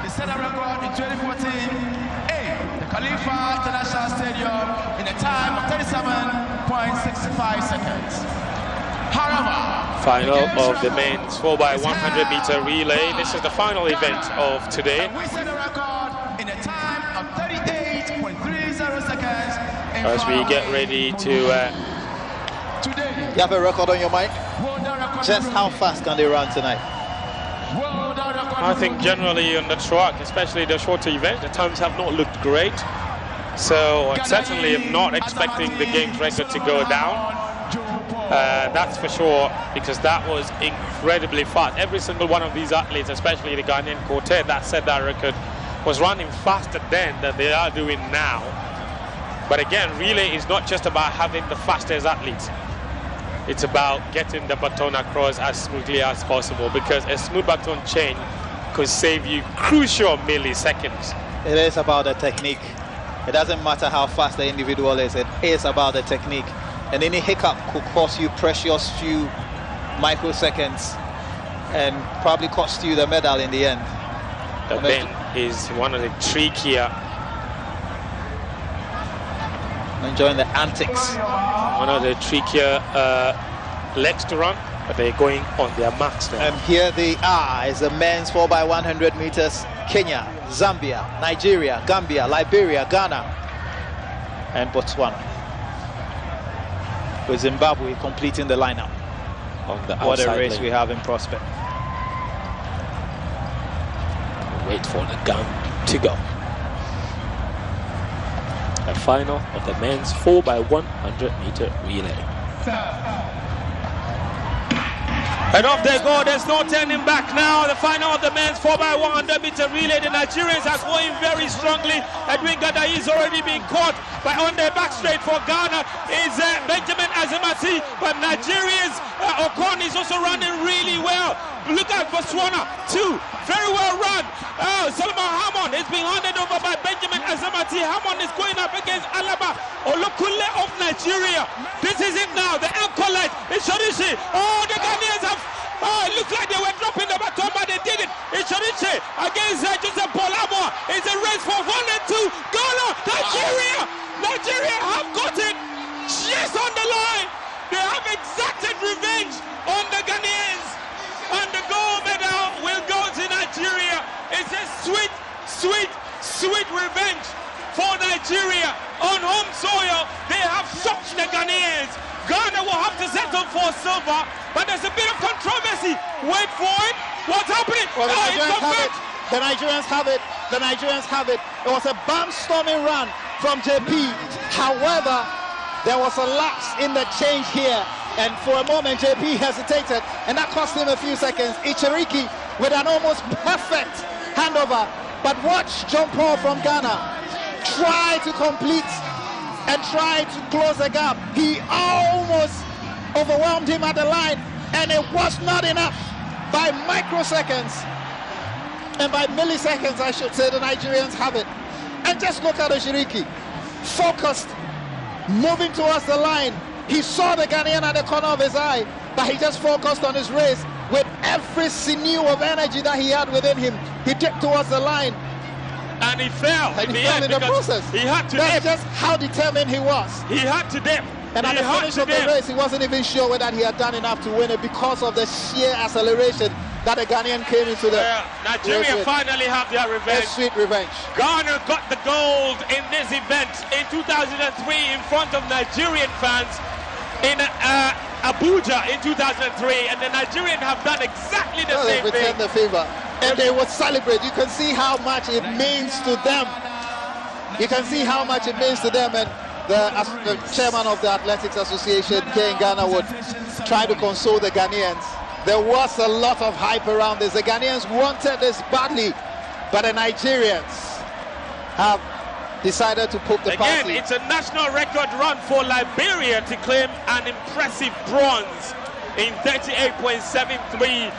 He set a record in 2014 in the Khalifa International Stadium in a time of 37.65 seconds. However, final of the men's 4x100 meter relay. This is the final event of today. We set a record in a time of 38.30 seconds. As we get ready to you have a record on your mind? Just how fast can they run tonight? I think generally on the track, especially the shorter event, the times have not looked great. So I certainly am not expecting the game's record to go down. That's for sure, because that was incredibly fast. Every single one of these athletes, especially the Ghanaian quartet that set that record, was running faster then than they are doing now. But again, relay is not just about having the fastest athletes. It's about getting the baton across as smoothly as possible, because a smooth baton change could save you crucial milliseconds. It is about the technique. It doesn't matter how fast the individual is, it is about the technique. And any hiccup could cost you precious few microseconds and probably cost you the medal in the end. The bend is one of the trickier. Enjoying the antics. One of the trickier legs to run, but they're going on their marks now. And here they are, is the men's 4x100 meters. Kenya, Zambia, Nigeria, Gambia, Liberia, Ghana, and Botswana. With Zimbabwe completing the lineup. On the what a race lane. we have in prospect. Wait for the gun to go. The final of the men's 4x100 meter relay. And off they go, there's no turning back now. The final of the men's 4x100 meter relay. The Nigerians are going very strongly. Edwin Gadai is already being caught, but on their back straight for Ghana is Benjamin Azimati. But Nigerians, Okon is also running really well. Look at Botswana, too. Very well run. Solomon Hammond is being handed over by Benjamin Azimati. Hammond is going up against Alaba Olokule of Nigeria. This is it now. The anchor light is Shorishi. Oh, the Ghanaians have. Oh, it looks like they were dropping the baton, but they did it. It's Shorishi against Joseph Polamo. It's a race for 1 and 2. Ghana, Nigeria. Nigeria have got it just on the line. They have exacted revenge on the Ghanaians. And the gold medal will go to Nigeria. It's a sweet, sweet, sweet revenge for Nigeria. On home soil, they have shocked the Ghanaians. Ghana will have to settle for silver, but there's a bit of controversy. Wait for it. What's happening? Well, the Nigerians have it. The Nigerians have it. The Nigerians have it. It was a barnstorming run from JP. However, there was a lapse in the change here. And for a moment, JP hesitated, and that cost him a few seconds. Ichiriki with an almost perfect handover. But watch John Paul from Ghana try to complete and try to close the gap. He almost overwhelmed him at the line, and it was not enough. By microseconds, and by milliseconds, I should say, the Nigerians have it. And just look at Ichiriki, focused, moving towards the line. He saw the Ghanaian at the corner of his eye, but he just focused on his race with every sinew of energy that he had within him. He dipped towards the line. And he fell. And he fell in the process. He had to That's dip. just how determined he was. He had to dip. And at the finish of the race, he wasn't even sure whether he had done enough to win it because of the sheer acceleration that the Ghanaian came into the Nigeria race with. finally have their revenge. A sweet revenge. Ghana got the gold in this event in 2003 in front of Nigerian fans in Abuja in 2003, and the Nigerians have done exactly the same thing. They returned the favor, and they would celebrate. You can see how much it means to them. You can see how much it means to them, and the chairman of the Athletics Association here in Ghana would try to console the Ghanaians. There was a lot of hype around this. The Ghanaians wanted this badly, but the Nigerians have decided to put the Again, party. it's a national record run for Liberia to claim an impressive bronze in 38.73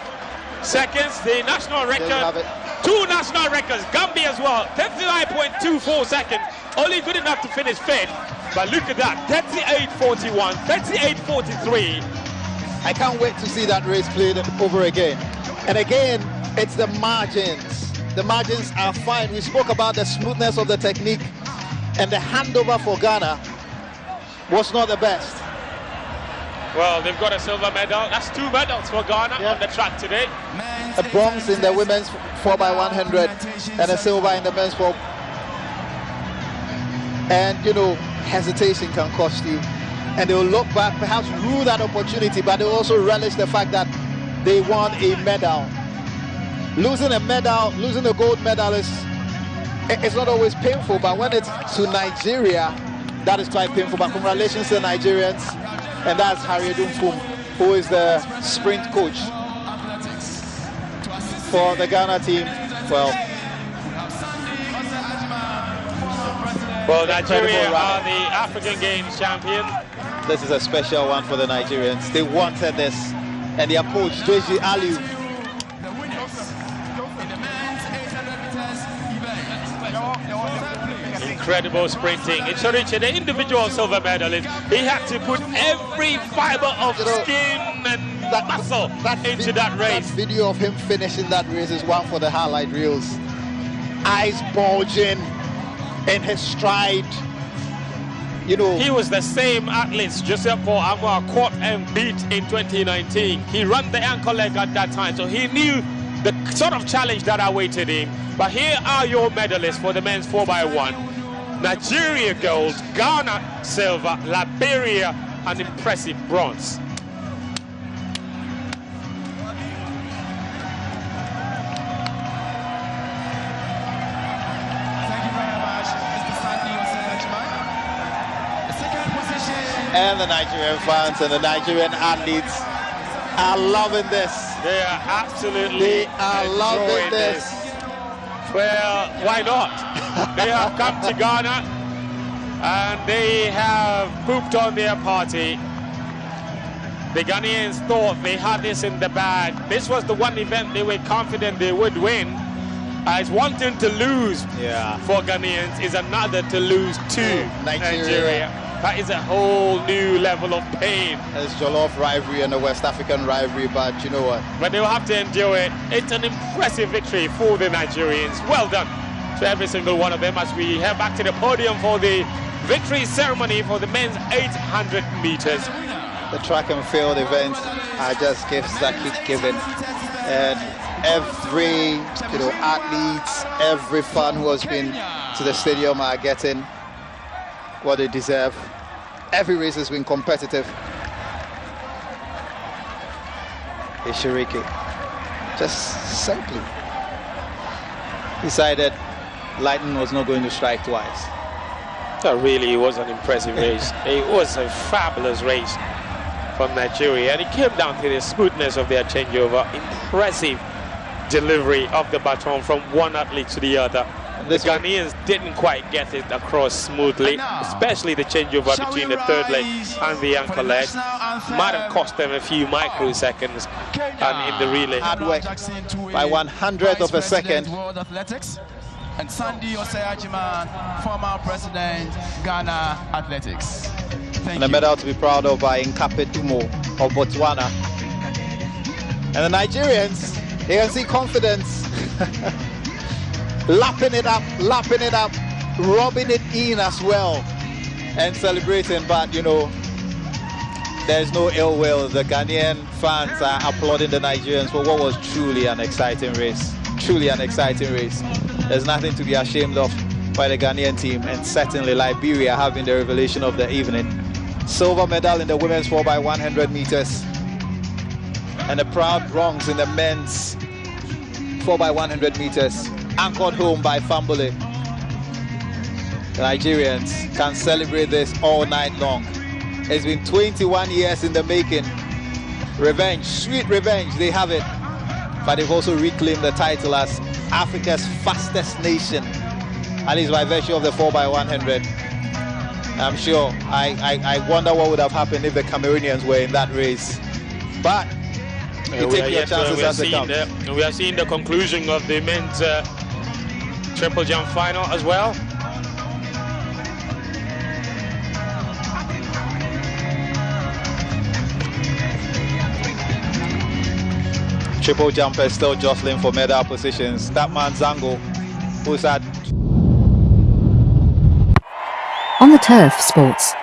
seconds. The national record, two national records, Gambia as well, 39.24 seconds, only good enough to finish fifth. But look at that, 38.41, 38.43. I can't wait to see that race played over again. And again, it's the margins. the margins are fine. We spoke about the smoothness of the technique, and the handover for Ghana was not the best. Well, they've got a silver medal. That's 2 medals for Ghana on the track today. A bronze in the women's 4x100 and a silver in the men's 4. And you know, hesitation can cost you. And they will look back, perhaps rue that opportunity, but they will also relish the fact that they won a medal. Losing a medal, losing a gold medal it's not always painful, but when it's to Nigeria, that is quite painful. But congratulations to the Nigerians, and that's Harry Dumfum, who is the sprint coach for the Ghana team. Well, Nigeria are the African Games champion. This is a special one for the Nigerians. They wanted this, and their coach, Joji Aliu. Incredible sprinting. It's Richard, the individual silver medalist. He had to put every fiber of skin and muscle into that race. That video of him finishing that race is one for the highlight reels. Eyes bulging in his stride. You know, he was the same athlete Joseph Amwa caught and beat in 2019. He ran the ankle leg at that time, so he knew the sort of challenge that awaited him. But here are your medalists for the men's 4x1. Nigeria gold, Ghana silver, Liberia an impressive bronze. And the Nigerian fans and the Nigerian athletes are loving this. They are absolutely loving this. Well, why not? They have come to Ghana and they have pooped on their party. The Ghanaians thought they had this in the bag. This was the one event they were confident they would win. It's one thing to lose for Ghanaians, is another to lose to Nigeria. That is a whole new level of pain. There's Jollof rivalry and the West African rivalry, but you know what? But they'll have to endure it. It's an impressive victory for the Nigerians. Well done to every single one of them as we head back to the podium for the victory ceremony for the men's 800 meters. The track and field events are just gifts that keep giving. And every athletes, every fan who has been to the stadium are getting what they deserve. Every race has been competitive. Ishiriki just simply decided lightning was not going to strike twice. That really was an impressive race. It was a fabulous race from Nigeria, and it came down to the smoothness of their changeover. Impressive delivery of the baton from one athlete to the other. The Ghanaians didn't quite get it across smoothly, especially the changeover between the third leg and the ankle leg. Might have cost them a few microseconds and in the relay. Hard work by 100th of a second. And Sandy Osei-Agyeman, former president, Ghana Athletics. And a medal to be proud of by Nkape Tumo of Botswana. And the Nigerians, they can see confidence. lapping it up, rubbing it in as well, and celebrating. But you know, there's no ill will. The Ghanaian fans are applauding the Nigerians for what was truly an exciting race. Truly an exciting race. There's nothing to be ashamed of by the Ghanaian team, and certainly Liberia having the revelation of the evening. Silver medal in the women's 4x100 meters, and a proud bronze in the men's 4x100 meters, anchored home by Fambole. The Nigerians can celebrate this all night long. It's been 21 years in the making. Revenge, sweet revenge, they have it. But they've also reclaimed the title as Africa's fastest nation, at least by virtue of the 4x100. I'm sure, I wonder what would have happened if the Cameroonians were in that race. But you take your chances as they come. We are seeing the conclusion of the men's triple jump final as well. triple jumpers still jostling for medal positions. That man Zango, who's at On the Turf Sports.